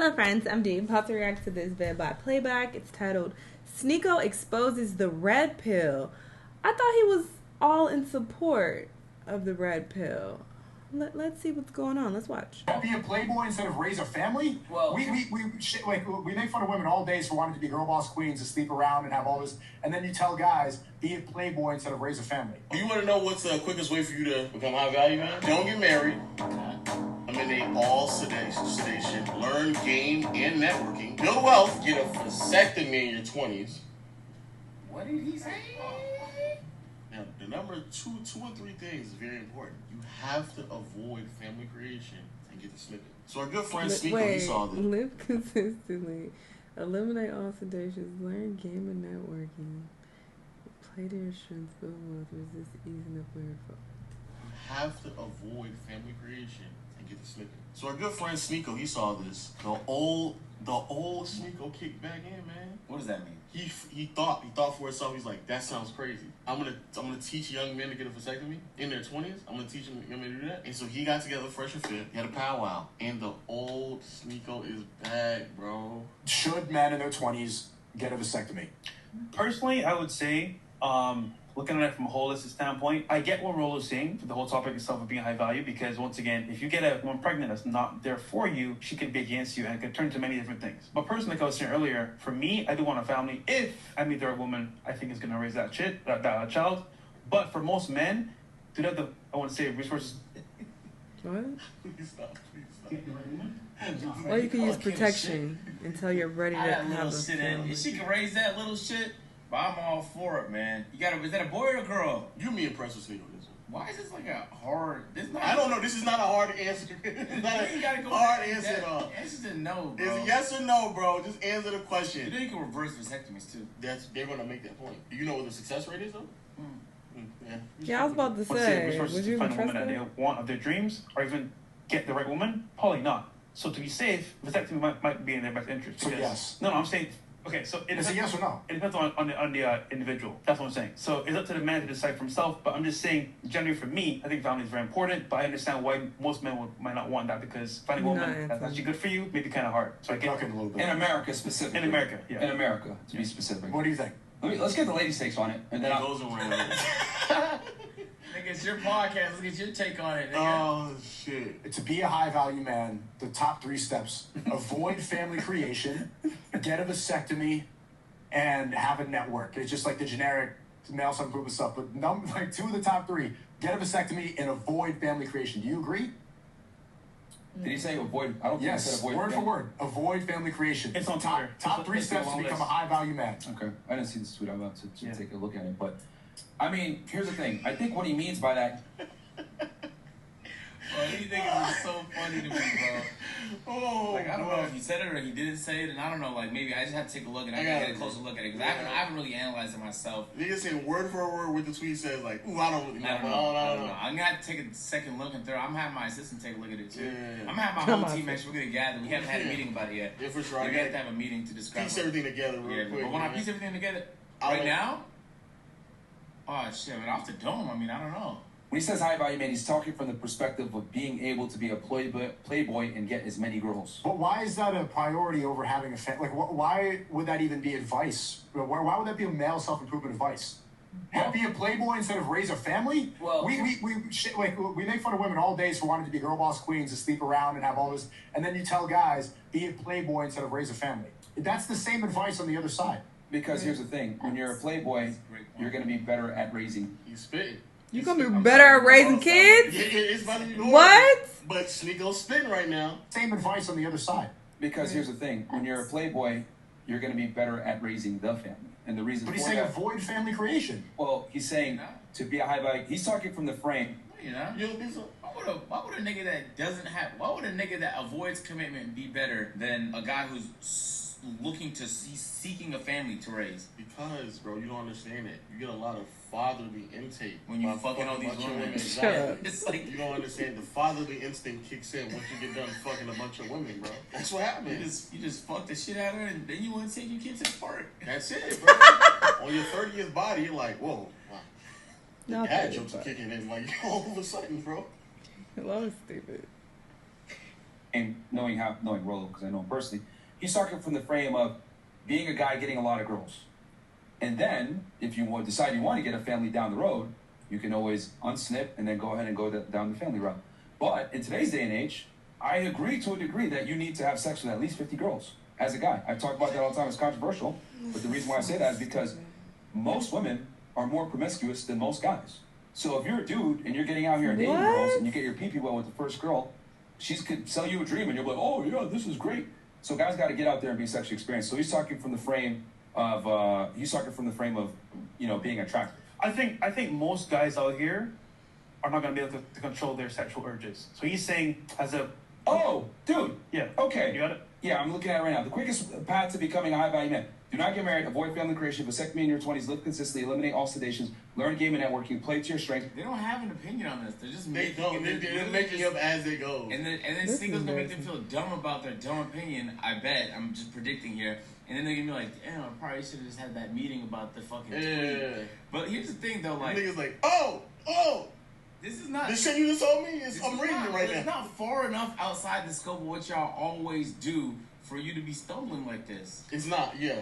Hello friends, I'm Dee. About to react to this vid by Playback. It's titled SNEAKO Exposes the Red Pill. I thought he was all in support of the red pill. Let's see what's going on. Let's watch. Be a Playboy instead of raise a family? Well, we make fun of women all day for wanting to be girl boss queens, to sleep around and have all this, and then you tell guys, be a Playboy instead of raise a family. You want to know what's the quickest way for you to become high value, man? Don't get married. Eliminate all sedation. Learn game and networking. Build wealth. Get a vasectomy in your 20s. What did he say? Now, the number two and three things is very important. You have to avoid family creation and get the snippet. So our good friend SNEAKO, he saw this. Live consistently. Eliminate all sedations. Learn game and networking. Play to your strengths. Build wealth. Resist easing up weird folk. You have to avoid family creation and get the snippet. So our good friend SNEAKO, he saw this. The old SNEAKO kicked back in, man. What does that mean? He thought for himself. He's like, that sounds crazy. I'm gonna teach young men to get a vasectomy in their 20s. I'm gonna teach them to do that. And so he got together fresh and fit. He had a powwow, and the old SNEAKO is back, bro. Should men in their 20s get a vasectomy? Personally, I would say, looking at it from a holistic standpoint, I get what Rolo's saying, the whole topic itself of being high value, because once again, if you get a woman pregnant that's not there for you, she could be against you and it could turn to many different things. But personally, like I was saying earlier, for me, I do want a family. If I meet the right woman, I think is going to raise that child. But for most men, do they have the, I want to say, resources? What? Please stop. Or you can use protection until you're ready to have a family. If she can raise that little shit, but I'm all for it, man. Is that a boy or a girl? You me impressed with SNEAKO this one. Why is this like a hard? I don't know. This is not a hard answer. It's not a hard answer at all. It's just a no, bro. It's a yes or no, bro. Just answer the question. You know you can reverse vasectomies too. They're gonna make that point. Do you know what the success rate is though? Yeah, I was about to say. Would you find a trust woman that they want of their dreams, or even get the right woman? Probably not. So to be safe, vasectomy might be in their best interest. So yes. No, I'm saying. Okay, so it's a yes or no. It depends on the individual. That's what I'm saying. So it's up to the man to decide for himself. But I'm just saying, generally for me, I think family is very important. But I understand why most men might not want that, because finding a woman that's actually good for you may be kind of hard. So I get it a little bit. In America specifically. In America, yeah. In America, to be specific. What do you think? Let's get the ladies' takes on it, and then goes around. Nigga, it's your podcast. Let's get your take on it, nigga. Oh, shit. To be a high-value man, the top 3 steps. Avoid family creation, get a vasectomy, and have a network. It's just like the generic male self-improvement stuff. But 2 of the top 3, get a vasectomy and avoid family creation. Do you agree? Did he say avoid? I don't think he said avoid. Word for word. Avoid family creation. It's on Twitter. Top 3 steps to become a high-value man. Okay. I didn't see this tweet. I'm about to take a look at it. But, I mean, here's the thing. I think what he means by that... Bro, these niggas is so funny to me, bro. Oh, like, I don't know if he said it or he didn't say it, and I don't know, like, maybe I just have to take a look and I gotta get a closer look at it, because I haven't really analyzed it myself. Nigga saying word for word what the tweet says, like, ooh, I don't really know. I don't know. I'm gonna have to take a second look and third. I'm gonna have my assistant take a look at it, too. Yeah. I'm gonna have my whole team make sure we're gonna gather. We haven't had a meeting about it yet. Yeah, for sure. We have to have a meeting to describe piece everything together real quick. But when I piece everything together, right now, oh, shit, man, off the dome, I mean, I don't know. When he says high value man, he's talking from the perspective of being able to be a playboy and get as many girls. But why is that a priority over having a family? Like, why would that even be advice? Why would that be a male self-improvement advice? Be a playboy instead of raise a family? Well, we make fun of women all day for wanting to be girl boss queens, to sleep around and have all this, and then you tell guys, be a playboy instead of raise a family. That's the same advice on the other side. Because here's the thing, when you're a playboy, you're going to be better at raising. He's spitting. You gonna be better at raising kids? Yeah, it's about to be more. What? But SNEAKO's spitting right now. Same advice on the other side. Because here's the thing, when you're a playboy, you're going to be better at raising the family. And the reason But he's saying avoid family creation. Well, he's saying to be a high value. He's talking from the frame. You know? Why would a nigga that doesn't have... Why would a nigga that avoids commitment be better than a guy who's looking to seeking a family to raise? Because, bro, you don't understand it. You get a lot of fatherly intake when you fucking all these women. It's like you don't understand. The fatherly instinct kicks in once you get done fucking a bunch of women, bro. That's what happens. You just fuck the shit out of her, and then you want to take your kids to the park. That's it, bro. On your 30th body, you're like, whoa, wow. Dad jokes are kicking in like all of a sudden, bro. That was stupid. and knowing Rolo, because I know him personally, he's talking from the frame of being a guy getting a lot of girls. And then, if you decide you want to get a family down the road, you can always unsnip and then go ahead and go down the family route. But in today's day and age, I agree to a degree that you need to have sex with at least 50 girls as a guy. I talk about that all the time. It's controversial. But the reason why I say that is because most women are more promiscuous than most guys. So if you're a dude and you're getting out here and dating girls and you get your pee-pee wet with the first girl, she could sell you a dream and you're like, oh, yeah, this is great. So guys got to get out there and be sexually experienced. So he's talking from the frame of being attractive. I think most guys out here are not going to be able to control their sexual urges. So he's saying dude. Yeah. Okay. You got it? Yeah, I'm looking at it right now. The quickest path to becoming a high-value man. Do not get married, avoid family creation, vasectomy in your 20s, live consistently, eliminate all sedations, learn game and networking, play to your strength. They don't have an opinion on this. They're just They're making up as they go. And then Sneako's gonna make them feel dumb about their dumb opinion, I bet. I'm just predicting here. And then they're gonna be like, damn, I probably should have just had that meeting about the fucking tweet. But here's the thing though, like niggas like, this is not this shit you just told me? I'm reading it right now. It's not far enough outside the scope of what y'all always do for you to be stumbling like this. It's not, yeah.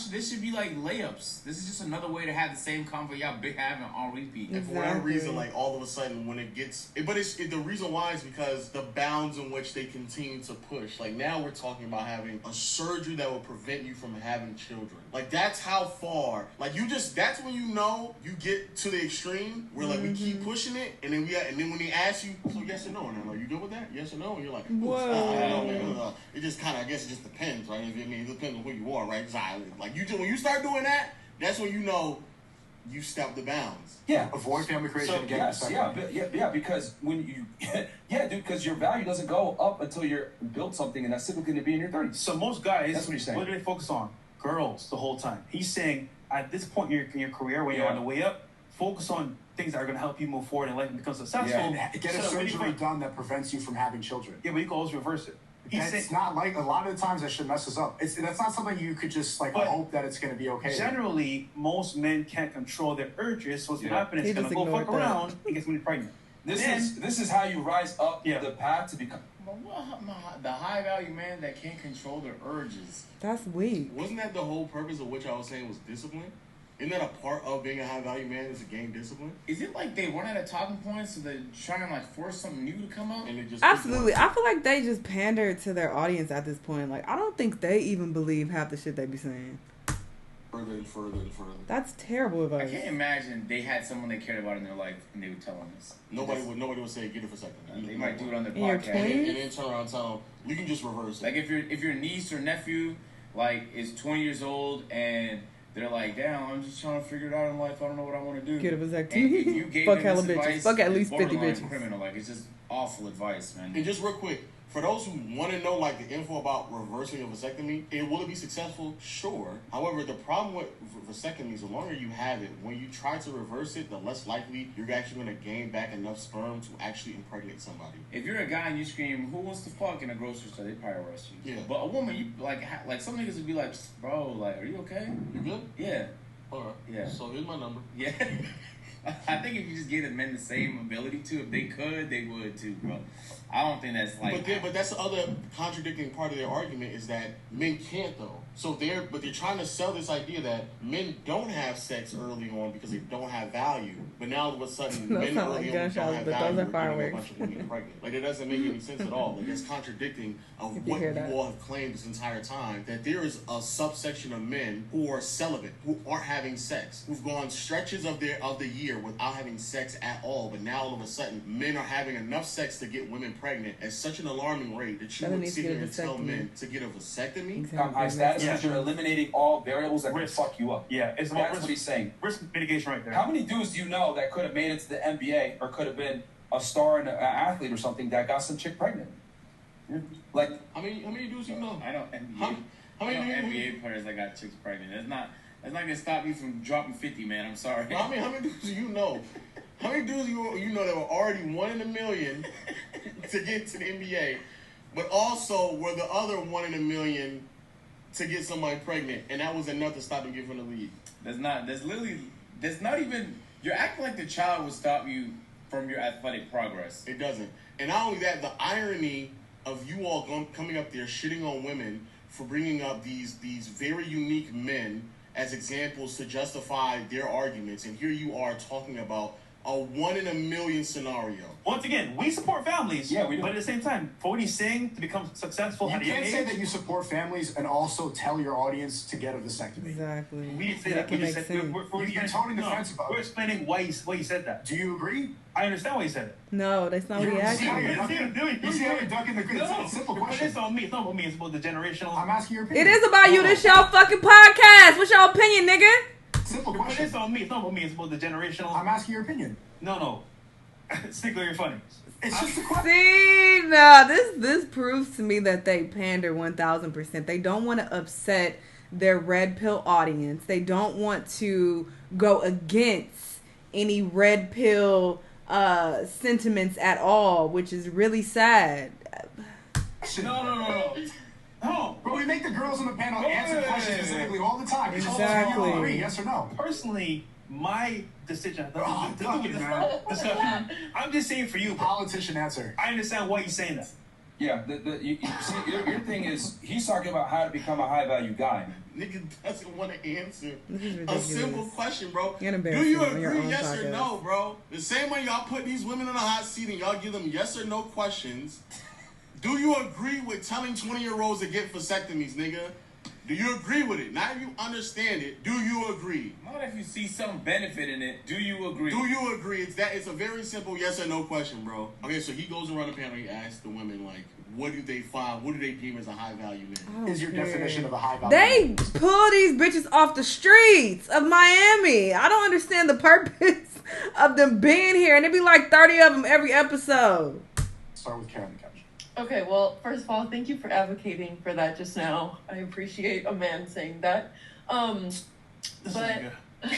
This should be like layups. This is just another way to have the same convo y'all been having on repeat. And for whatever reason, like all of a sudden when it gets, the reason why is because the bounds in which they continue to push. Like now we're talking about having a surgery that will prevent you from having children. Like that's how far, like that's when you know you get to the extreme where like we keep pushing it, and then when they ask you, so yes or no, and they're like, you good with that? Yes or no? And you're like, whoa. I don't know. It just kind of, I guess it just depends, right? It depends on who you are, right? Like when you start doing that, that's when you know you step the bounds. Yeah, avoid family creation and get because when you, because your value doesn't go up until you're built something, and that's typically going to be in your 30s. So most guys, that's what he's saying. What do they focus on? Girls the whole time. He's saying at this point in your career, when you're on the way up, focus on things that are going to help you move forward in life and become successful. Yeah, and get a surgery done that prevents you from having children. Yeah, but you can always reverse it. It's not like a lot of the times that shit messes up. That's not something you could just hope that it's going to be okay. Generally, most men can't control their urges, so what's going to happen is going to go fuck around and get somebody pregnant. This is how you rise up the path to become. The high value man that can't control their urges. That's weak. Wasn't that the whole purpose of which I was saying was discipline? Isn't that a part of being a high value man is to gain discipline? Is it like they run out of talking points so they're trying to force something new to come up? And it just absolutely. I feel like they just pander to their audience at this point. Like I don't think they even believe half the shit they be saying. Further and further and further. That's terrible advice. I can't imagine they had someone they cared about in their life and they would tell them this. Nobody would say get it for a second. They might do it on their podcast. And then turn around and tell them, you can just reverse it. Like if your niece or nephew is 20 years old and they're like, damn, I'm just trying to figure it out in life. I don't know what I want to do. Get a vasectomy. Fuck hella bitches. Fuck at least 50 bitches. Criminal. Like it's just awful advice, man. And just real quick, for those who want to know the info about reversing a vasectomy, will it be successful? Sure. However, the problem with vasectomies, the longer you have it, when you try to reverse it, the less likely you're actually going to gain back enough sperm to actually impregnate somebody. If you're a guy and you scream, "Who wants to fuck?" in a grocery store, they probably arrest you. Yeah. But a woman, you like some niggas would be like, "Bro, are you okay? You good?" Yeah. All right. Yeah. So here's my number. Yeah. I think if you just gave the men the same ability to, if they could, they would too, bro. I don't think that's But that's the other contradicting part of their argument is that men can't though. So they're trying to sell this idea that men don't have sex early on because they don't have value. But now all of a sudden, men early on don't have value. We're getting a bunch of women pregnant. Like it doesn't make any sense at all. Like it's contradicting of what you all have claimed this entire time. That there is a subsection of men who are celibate, who aren't having sex, who've gone stretches of the year without having sex at all. But now all of a sudden, men are having enough sex to get women pregnant at such an alarming rate that you would sit here and tell men to get a vasectomy. Exactly. High status because you're eliminating all variables that can fuck you up. Yeah, that's what he's saying. Risk mitigation right there. How many dudes do you know that could have made it to the NBA or could have been a star and an athlete or something that got some chick pregnant? Like how many dudes you know? I know NBA players that got chicks pregnant. That's not gonna stop you from dropping 50, man. I'm sorry. How many dudes do you know? How many dudes you know that were already 1 in a million to get to the NBA, but also were the other 1 in a million to get somebody pregnant, and that was enough to stop them getting from the league? There's not even. You're acting like the child would stop you from your athletic progress. It doesn't. And not only that, the irony of you all coming up there shitting on women for bringing up these very unique men as examples to justify their arguments, and here you are talking about a 1 in a million scenario. Once again, we support families. Yeah, we do. But at the same time, for what he's saying to become successful, you can't say that you support families and also tell your audience to get a vasectomy. Exactly. We didn't say that. We just said You're toning the fence about it. We're explaining why he said that. Do you agree? I understand why he said it. No, that's not what he asked You me. see how you're ducking the good? It's a simple question. It's on me. It's not about me. It's about the generational. I'm asking your opinion. It is about you. This y'all fucking podcast. What's your opinion, nigga? Simple question. It's on me. It's not about me. It's about the generational. I'm asking your opinion. No. Sneako, you're funny. It's just a question. See, no, this proves to me that they pander 1,000%. They don't want to upset their red pill audience. They don't want to go against any red pill sentiments at all, which is really sad. No, but we make the girls on the panel answer questions specifically all the time. Exactly. You agree, yes or no? Personally, my decision. Man. I'm just saying for you. Politician answer. I understand why he's saying that. Yeah, you see, your thing is, he's talking about how to become a high-value guy. Nigga doesn't want to answer a simple question, bro. You're Do you agree, yes or no, bro? The same way y'all put these women in a hot seat and y'all give them yes or no questions. Do you agree with telling 20-year-olds to get vasectomies, nigga? Do you agree with it? Not if you understand it. Do you agree? Not if you see some benefit in it. Do you agree? Do you agree? It's a very simple yes or no question, bro. Okay, so he goes around the panel. He asks the women, like, what do they find? What do they deem as a high value man? Is your definition of a high value They man? pull these bitches off the streets of Miami. I don't understand the purpose of them being here, and it'd be like 30 of them every episode. Start with Karen the couch. Okay, well, first of all, thank you for advocating for that just now. I appreciate a man saying that. But Oh,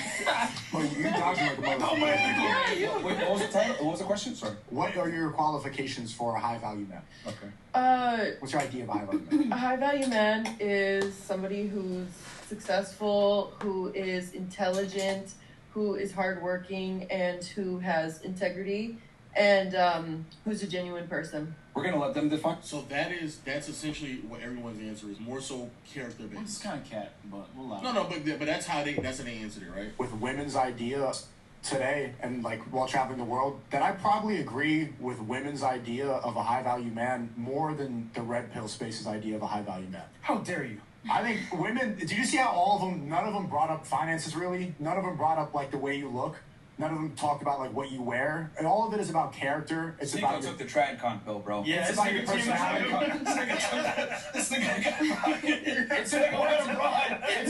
you dodging like a motherfucker. Wait, what was the title? What was the question? Sorry. What are your qualifications for a high value man? Okay. What's your idea of a high value man? A high value man is somebody who's successful, who is intelligent, who is hardworking, and who has integrity, and who's a genuine person. We're gonna let them define. So that's essentially what everyone's answer is. More so character based. It's kind of cat, but we'll allow No, but that's how they answered it, right? With women's idea today and like while traveling the world, that I probably agree with women's idea of a high value man more than the red pill space's idea of a high value man. How dare you? I think women. Did you see how all of them? None of them brought up finances really. None of them brought up like the way you look. None of them talk about like what you wear, and all of it is about character. It's Sneako about took the TradCon pill, bro. Yeah, it's about your personality. This nigga it's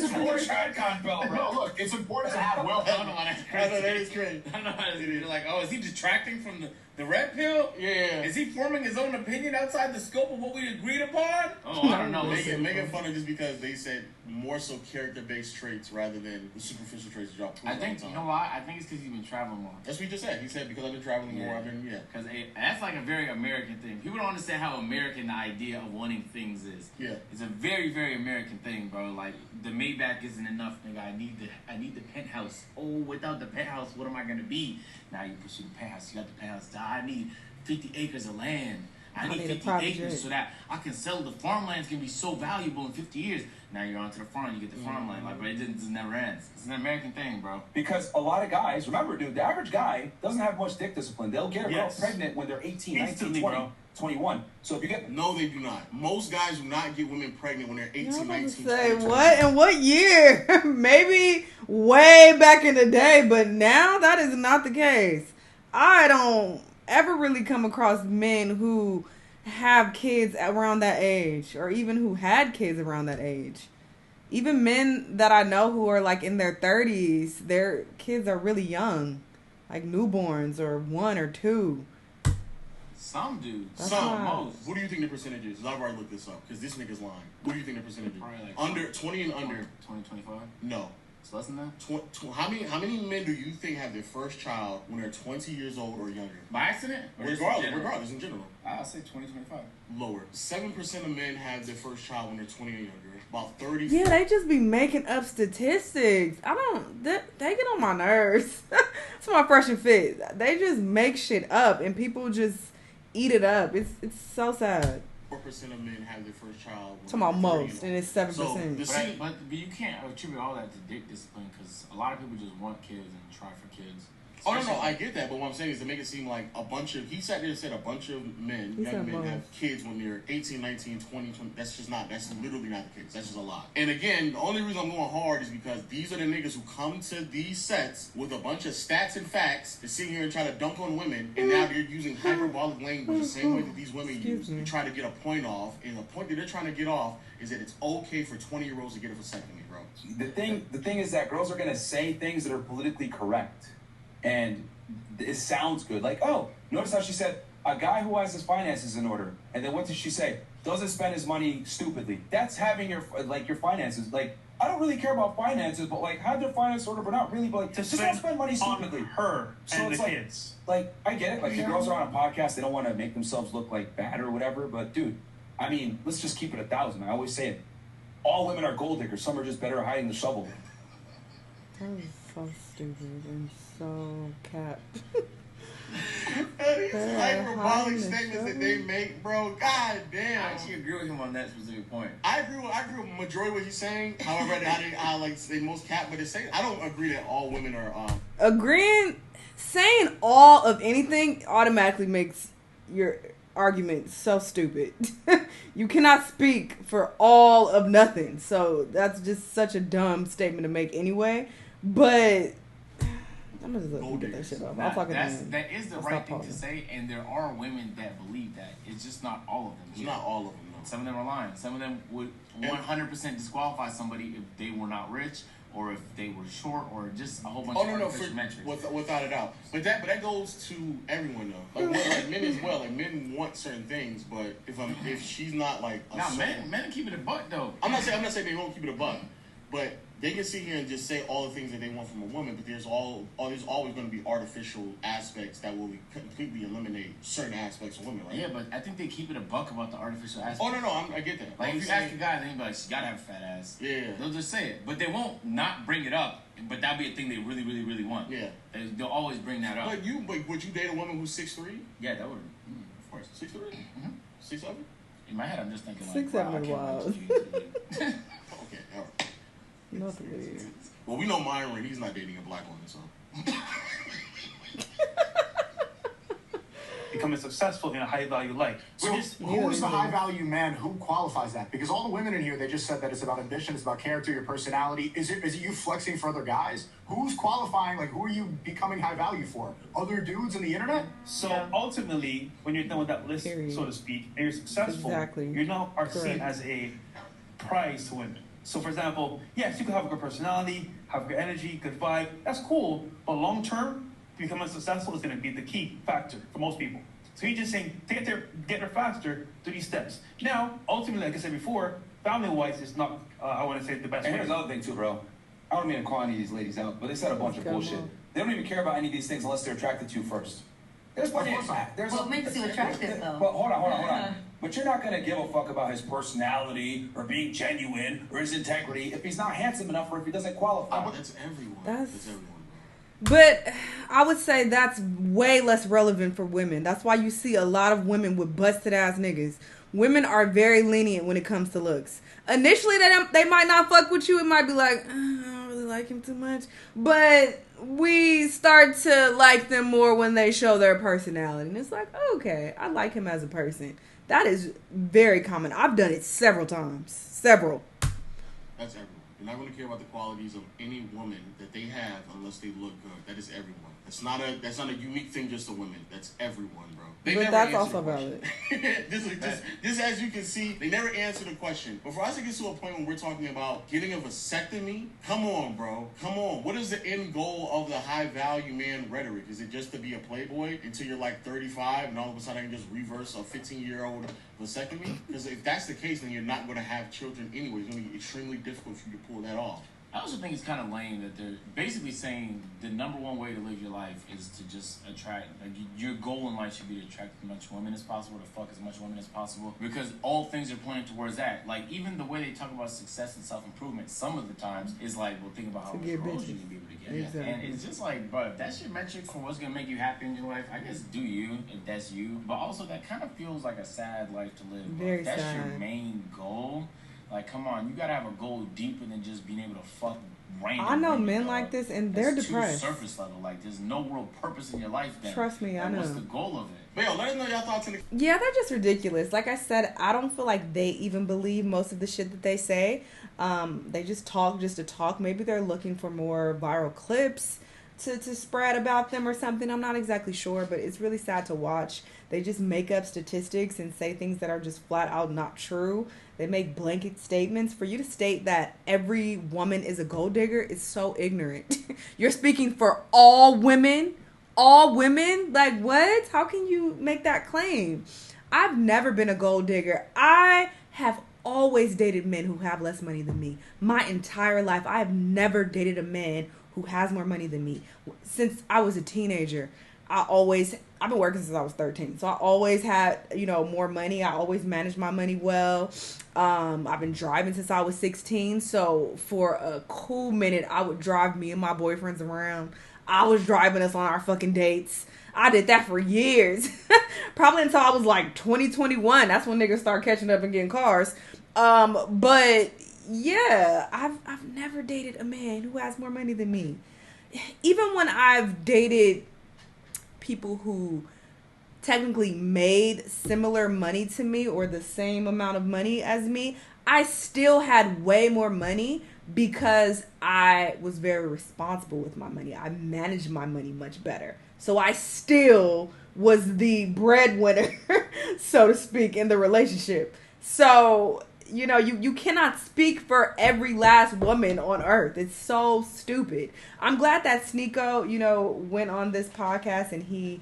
a poor TradCon pill, bro. No, look, it's important to have well done on it. That is great. I don't know how to do it. Like, oh, is he detracting from the red pill? Yeah. Is he forming his own opinion outside the scope of what we agreed upon? Oh, I don't know. Making fun of just because they said more so character-based traits rather than the superficial traits that y'all prove I think, you know why? I think it's because he's been traveling more. That's what he just said. He said because I've been traveling more, I've been, Because that's like a very American thing. People don't understand how American the idea of wanting things is. Yeah. It's a very, very American thing, bro. Like, the Maybach isn't enough, nigga. I need the penthouse. Oh, without the penthouse, what am I gonna be? Now you pursue the penthouse. You got the penthouse. I need 50 acres of land. I need 50 acres so that I can sell the farmlands can be so valuable in 50 years. Now you're onto the farm, you get the farmland. Like, bro, it just never ends. It's an American thing, bro. Because a lot of guys, remember, dude, the average guy doesn't have much dick discipline. They'll get a girl pregnant when they're 18, 19, 20, 21. So if you get... No, they do not. Most guys do not get women pregnant when they're 18, 19, say 20. what in what year? Maybe way back in the day, but now that is not the case. I don't ever really come across men who have kids around that age, or even who had kids around that age. Even men that I know who are like in their 30s, their kids are really young, like newborns or 1 or 2. Some dudes. Most. What do you think the percentage is? I've already looked this up because this nigga's lying. What do you think the percentage is? Like under 20 and under. 20, 25? No. It's less than that? How many men do you think have their first child when they're 20 years old or younger? By accident? Regardless, in general. I'll say 20, 25. Lower. 7% of men have their first child when they're 20 or younger. About 30. Yeah, they just be making up statistics. They get on my nerves. That's my fresh and fit. They just make shit up and people just eat it up. It's so sad. 4% of men have their first child. Talking about most, and it's 7%. But you can't attribute all that to dick discipline because a lot of people just want kids and try for kids. Oh, no, I get that, but what I'm saying is to make it seem like a bunch of, he sat there and said a bunch of men, young men have kids when they're 18, 19, 20, that's literally not the case. That's just a lie. And again, the only reason I'm going hard is because these are the niggas who come to these sets with a bunch of stats and facts to sit here and try to dunk on women, and now they're using hyperbolic language the same way that these women use to try to get a point off, and the point that they're trying to get off is that it's okay for 20-year-olds to get a vasectomy, bro. The thing is that girls are going to say things that are politically correct. And it sounds good. Like, oh, notice how she said, a guy who has his finances in order. And then what did she say? Doesn't spend his money stupidly. That's having your finances. Like, I don't really care about finances, but like, have their finances in order, but not really. But like, just don't spend money stupidly. Her so and the kids. Like, I get it. Like, the girls are on a podcast. They don't want to make themselves look like bad or whatever. But dude, I mean, let's just keep it 1,000. I always say it. All women are gold diggers. Some are just better at hiding the shovel. That was so stupid and so capped. These hyperbolic statements that they make, bro. God damn. I actually agree with him on that specific point. I agree with majority of what he's saying. However, I like say most cap, but it's saying I don't agree that all women are agreeing. Saying all of anything automatically makes your argument so stupid. You cannot speak for all of nothing. So that's just such a dumb statement to make anyway. But I'm just gonna get that shit off. That is the right thing to say, and there are women that believe that. It's just not all of them. It's not all of them. No. Some of them are lying. Some of them would 100% disqualify somebody if they were not rich, or if they were short, or just a whole bunch of artificial metrics. Without a doubt. But that goes to everyone though. Like men as well. Like men want certain things, but if she's not like men keep it a buck though. I'm not saying they won't keep it a buck, but they can sit here and just say all the things that they want from a woman, but there's always going to be artificial aspects that will completely eliminate certain aspects of women, right? Yeah, but I think they keep it a buck about the artificial aspects. Oh, no, I get that. Like, if you ask a guy, they'll be like, she gotta have a fat ass. Yeah. They'll just say it. But they won't not bring it up, but that'll be a thing they really, really, really want. Yeah. They'll always bring that up. But would you date a woman who's 6'3"? Yeah, that would, of course. 6'3"? Mm-hmm. 6'7"? In my head, I'm just thinking, 6'7" wild. Okay, all right. Nothing weird. Well, we know Myron, he's not dating a black woman, so. Becoming successful in a high-value life. So who is the high-value man? Who qualifies that? Because all the women in here, they just said that it's about ambition, it's about character, your personality. Is it you flexing for other guys? Who's qualifying? Like, who are you becoming high-value for? Other dudes on the internet? So ultimately, when you're done with that list, so to speak, and you're successful, you now are seen as a prize to women. So, for example, yes, you can have a good personality, have good energy, good vibe. That's cool. But long term, becoming successful is going to be the key factor for most people. So he's just saying, to get there faster, do these steps. Now, ultimately, like I said before, family-wise, it's not, I want to say, the best And way. here's another thing, too, bro. I don't mean to call any of these ladies out, but they said a bunch of bullshit. They don't even care about any of these things unless they're attracted to you first. There's plenty of what makes you attractive, though? But hold on. But you're not going to give a fuck about his personality or being genuine or his integrity if he's not handsome enough or if he doesn't qualify. But that's everyone. That's everyone. But I would say that's way less relevant for women. That's why you see a lot of women with busted ass niggas. Women are very lenient when it comes to looks. Initially, they might not fuck with you. It might be like, I don't really like him too much. But we start to like them more when they show their personality. And it's like, okay, I like him as a person. That is very common. I've done it several times. Several. That's everyone. You're not going to care about the qualities of any woman that they have unless they look good. That is everyone. That's not a unique thing just to women. That's everyone, bro. But that's also valid. This, as you can see, they never answer the question. But for us to get to a point when we're talking about getting a vasectomy, come on, bro. Come on. What is the end goal of the high-value man rhetoric? Is it just to be a playboy until you're like 35 and all of a sudden I can just reverse a 15-year-old vasectomy? Because if that's the case, then you're not going to have children anyway. It's going to be extremely difficult for you to pull that off. I also think it's kind of lame that they're basically saying the number one way to live your life is to just attract, like, your goal in life should be to attract as much women as possible, to fuck as much women as possible, because all things are pointing towards that. Like, even the way they talk about success and self-improvement some of the times is like, well, think about how much girls you can be able to get. Exactly. And it's just like, bro, if that's your metric for what's going to make you happy in your life, I guess do you, if that's you. But also, that kind of feels like a sad life to live. Very if that's sad. your main goal, like, come on, you gotta have a goal deeper than just being able to fuck random. I know women, men dog. like this, and they're That's depressed. Too surface level. Like, there's no real purpose in your life then. Trust me, I know. What's the goal of it? But yo, let us know y'all thoughts in the... Yeah, they're just ridiculous. Like I said, I don't feel like they even believe most of the shit that they say. They just talk just to talk. Maybe they're looking for more viral clips to spread about them or something. I'm not exactly sure, but it's really sad to watch. They just make up statistics and say things that are just flat out not true. They make blanket statements. For you to state that every woman is a gold digger is so ignorant. You're speaking for all women? All women? Like, what? How can you make that claim? I've never been a gold digger. I have always dated men who have less money than me. My entire life, I have never dated a man who has more money than me. Since I was a teenager, I've been working since I was 13. So I always had, more money. I always managed my money well. I've been driving since I was 16. So for a cool minute, I would drive me and my boyfriends around. I was driving us on our fucking dates. I did that for years. Probably until I was like 21. That's when niggas start catching up and getting cars. But yeah, I've never dated a man who has more money than me. Even when I've dated people who technically made similar money to me or the same amount of money as me, I still had way more money because I was very responsible with my money. I managed my money much better. So I still was the breadwinner, so to speak, in the relationship. So, you cannot speak for every last woman on earth. It's so stupid. I'm glad that SNEAKO, went on this podcast and he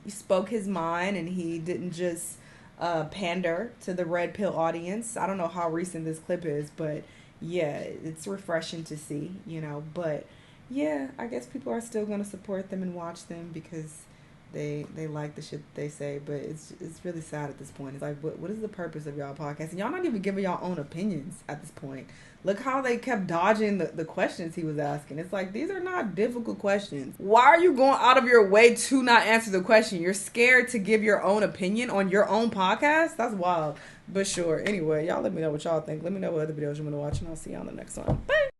spoke his mind and he didn't just pander to the Red Pill audience. I don't know how recent this clip is, but yeah, it's refreshing to see, but yeah, I guess people are still going to support them and watch them because they like the shit that they say, but it's really sad at this point. It's like, what is the purpose of y'all podcast? And y'all not even giving y'all own opinions at this point. Look how they kept dodging the questions he was asking. It's like, these are not difficult questions. Why are you going out of your way to not answer the question? You're scared to give your own opinion on your own podcast? That's wild. But sure. Anyway, y'all let me know what y'all think. Let me know what other videos you want to watch, and I'll see you on the next one. Bye.